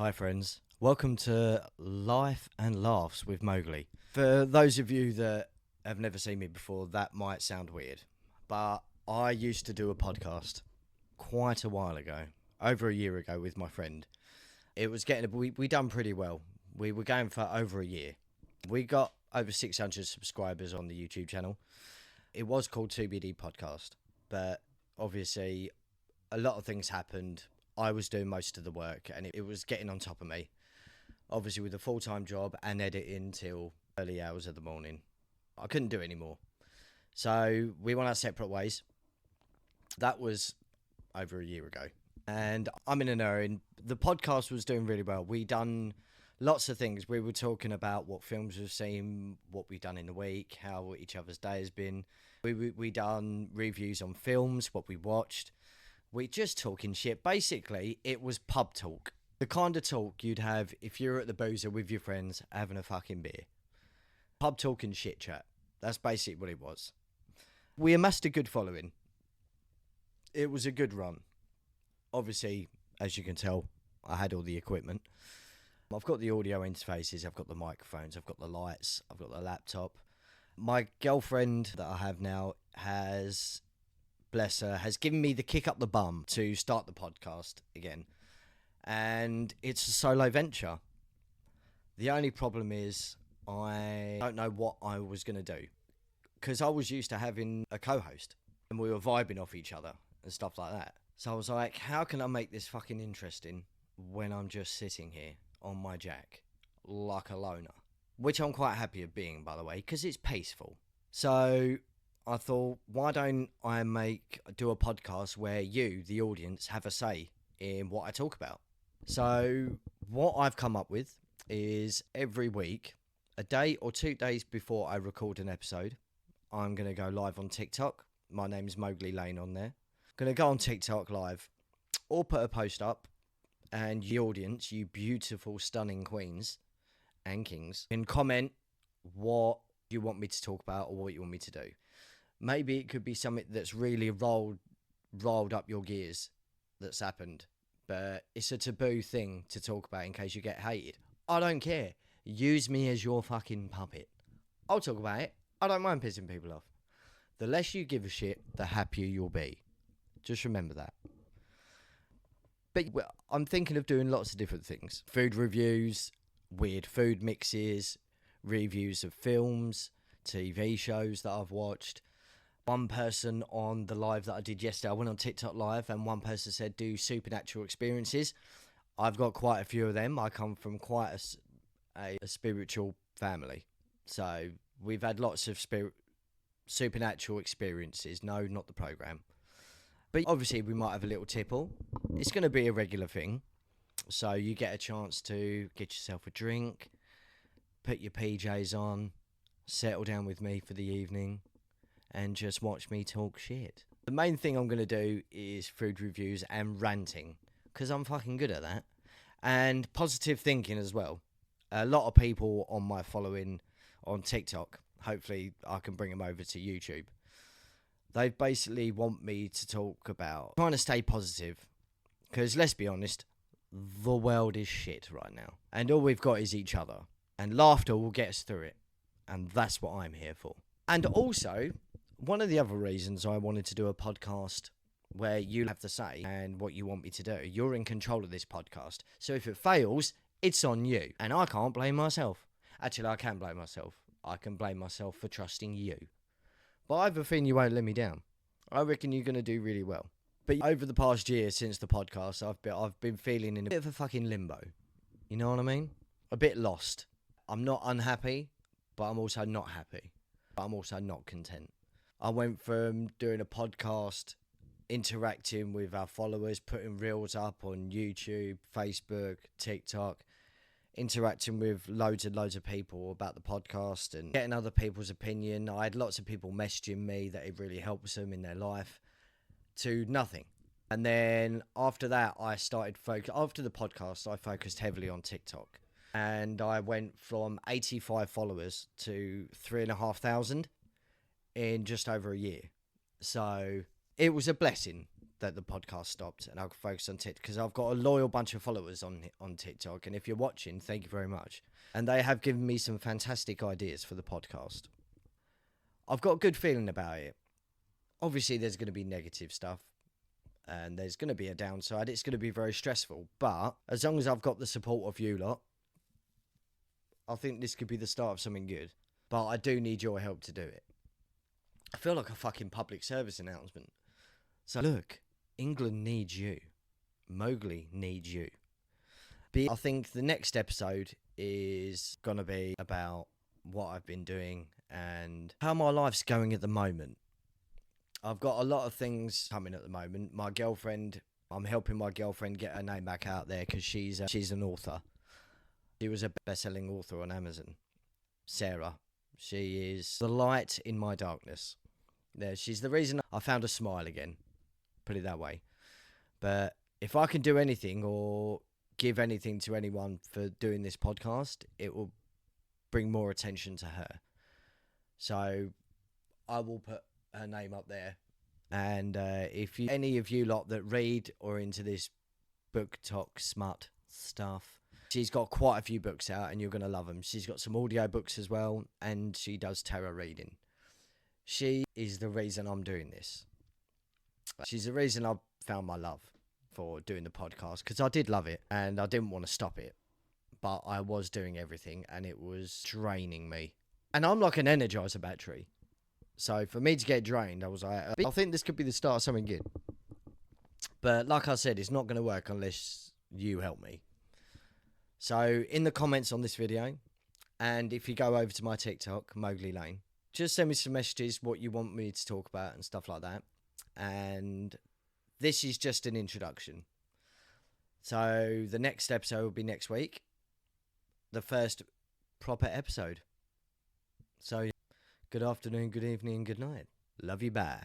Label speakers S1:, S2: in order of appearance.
S1: Hi friends, welcome to Life and Laughs with Mowgli. For those of you that have never seen me before, that might sound weird, but I used to do a podcast quite a while ago, over a year ago with my friend. It was we done pretty well. We were going for over a year. We got over 600 subscribers on the YouTube channel. It was called 2BD Podcast, but obviously a lot of things happened. I was doing most of the work and it was getting on top of me. Obviously with a full-time job and editing till early hours of the morning. I couldn't do it anymore. So we went our separate ways. That was over a year ago. And I'm in an errand. The podcast was doing really well. We done lots of things. We were talking about what films we've seen, what we've done in the week, how each other's day has been. We done reviews on films, what we watched. We just talking shit. Basically, it was pub talk. The kind of talk you'd have if you're at the boozer with your friends having a fucking beer. Pub talk and shit chat. That's basically what it was. We amassed a good following. It was a good run. Obviously, as you can tell, I had all the equipment. I've got the audio interfaces, I've got the microphones, I've got the lights, I've got the laptop. My girlfriend that I have now has, bless her, has given me the kick up the bum to start the podcast again. And it's a solo venture. The only problem is I don't know what I was going to do. Because I was used to having a co-host. And we were vibing off each other and stuff like that. So I was like, how can I make this fucking interesting when I'm just sitting here on my jack like a loner? Which I'm quite happy of being, by the way, because it's peaceful. So I thought, why don't I do a podcast where you, the audience, have a say in what I talk about? So what I've come up with is every week, a day or 2 days before I record an episode, I'm going to go live on TikTok. My name's Mowgli Lane on there. I'm going to go on TikTok live or put a post up, and the audience, you beautiful, stunning queens and kings, can comment what you want me to talk about or what you want me to do. Maybe it could be something that's really rolled up your gears that's happened. But it's a taboo thing to talk about in case you get hated. I don't care. Use me as your fucking puppet. I'll talk about it. I don't mind pissing people off. The less you give a shit, the happier you'll be. Just remember that. But I'm thinking of doing lots of different things. Food reviews, weird food mixes, reviews of films, TV shows that I've watched. One person on the live that I did yesterday, I went on TikTok live and one person said do supernatural experiences. I've got quite a few of them. I come from quite a spiritual family. So we've had lots of supernatural experiences. No, not the program. But obviously we might have a little tipple. It's going to be a regular thing. So you get a chance to get yourself a drink, put your PJs on, settle down with me for the evening, and just watch me talk shit. The main thing I'm going to do is food reviews and ranting, because I'm fucking good at that. And positive thinking as well. A lot of people on my following on TikTok, hopefully I can bring them over to YouTube. They basically want me to talk about trying to stay positive. Because let's be honest, the world is shit right now. And all we've got is each other. And laughter will get us through it. And that's what I'm here for. And also, one of the other reasons I wanted to do a podcast where you have to say and what you want me to do. You're in control of this podcast. So if it fails, it's on you. And I can't blame myself. Actually, I can blame myself. I can blame myself for trusting you. But I have a feeling you won't let me down. I reckon you're going to do really well. But over the past year since the podcast, I've been feeling in a bit of a fucking limbo. You know what I mean? A bit lost. I'm not unhappy, but I'm also not happy. But I'm also not content. I went from doing a podcast, interacting with our followers, putting reels up on YouTube, Facebook, TikTok, interacting with loads and loads of people about the podcast and getting other people's opinion. I had lots of people messaging me that it really helps them in their life, to nothing. And then after that, after the podcast, I focused heavily on TikTok. And I went from 85 followers to 3,500 in just over a year. So it was a blessing that the podcast stopped and I could focus on TikTok, because I've got a loyal bunch of followers on TikTok, and if you're watching, thank you very much. And they have given me some fantastic ideas for the podcast. I've got a good feeling about it. Obviously, there's going to be negative stuff, and there's going to be a downside. It's going to be very stressful, but as long as I've got the support of you lot, I think this could be the start of something good. But I do need your help to do it. I feel like a fucking public service announcement. So look, England needs you. Mowgli needs you. I think the next episode is going to be about what I've been doing and how my life's going at the moment. I've got a lot of things coming at the moment. My girlfriend, I'm helping my girlfriend get her name back out there because she's an author. She was a best-selling author on Amazon. Sarah. She is the light in my darkness. There, she's the reason I found a smile again. Put it that way. But if I can do anything or give anything to anyone for doing this podcast, it will bring more attention to her. So I will put her name up there. And if any of you lot that read or into this book talk smut stuff, she's got quite a few books out and you're going to love them. She's got some audio books as well, and she does tarot reading. She is the reason I'm doing this. She's the reason I found my love for doing the podcast, because I did love it and I didn't want to stop it, but I was doing everything and it was draining me. And I'm like an Energizer battery. So for me to get drained, I was like, I think this could be the start of something good. But like I said, it's not going to work unless you help me. So in the comments on this video, and if you go over to my TikTok, Mowgli Lane, just send me some messages, what you want me to talk about and stuff like that. And this is just an introduction. So the next episode will be next week. The first proper episode. So good afternoon, good evening, and good night. Love you, bye.